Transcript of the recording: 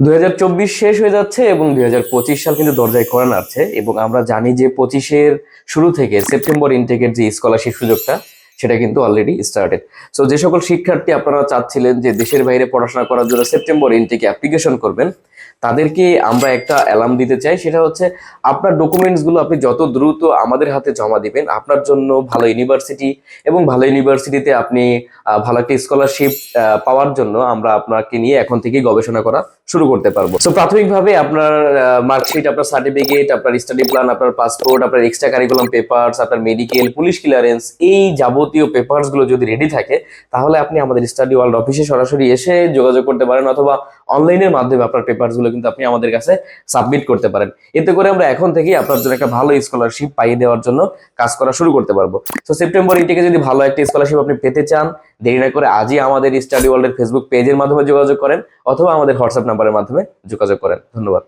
2024 শেষ হয়ে যাচ্ছে এবং 2025 সাল কিন্তু দরজায় কড়া নাড়ছে, এবং আমরা জানি যে 25-এর শুরু থেকে সেপ্টেম্বর ইনটেকের যে স্কলারশিপ সুযোগটা সেটা কিন্তু অলরেডি স্টার্টেড। সো যে সকল শিক্ষার্থী আপনারা চাচ্ছিলেন যে দেশের বাইরে পড়াশোনা করার জন্য সেপ্টেম্বর ইনটেকে অ্যাপ্লিকেশন করবেন, তাদেরকে আমরা একটা অ্যালার্ম দিতে চাই। সেটা হচ্ছে আপনার ডকুমেন্টসগুলো আপনি যত দ্রুত আমাদের হাতে জমা দিবেন, আপনার জন্য ভালো ইউনিভার্সিটি এবং ভালো ইউনিভার্সিটিতে আপনি ভালো একটা স্কলারশিপ পাওয়ার জন্য আমরা আপনাকে নিয়ে এখন থেকেই গবেষণা করা শুরু করতে পারবো। সো প্রাথমিকভাবে আপনার মার্কশিট, আপনার সার্টিফিকেট, আপনার স্টাডি প্ল্যান, আপনার পাসপোর্ট, আপনার এক্সট্রা কারিকুলাম পেপারস, আপনার মেডিকেল, পুলিশ ক্লিয়ারেন্স, এই যাবতীয় পেপারস গুলো যদি রেডি থাকে তাহলে আপনি আমাদের স্টাডি ওয়ার্ল্ড অফিসে সরাসরি এসে যোগাযোগ করতে পারেন, অথবা অনলাইনের মাধ্যমে আপনার পেপারস গুলো কিন্তু আপনি আমাদের কাছে সাবমিট করতে পারেন। এতে করে আমরা এখন থেকেই আপনার জন্য একটা ভালো স্কলারশিপ পাইয়ে দেওয়ার জন্য কাজ করা শুরু করতে পারবো। তো সেপ্টেম্বর ইনটেকে যদি ভালো একটা স্কলারশিপ আপনি পেতে চান, দেরি না করে আজই আমাদের স্টাডি ওয়ার্ল্ডের ফেসবুক পেজের মাধ্যমে যোগাযোগ করেন, অথবা আমাদের হোয়াটসঅ্যাপ নাম্বারের মাধ্যমে যোগাযোগ করেন। ধন্যবাদ।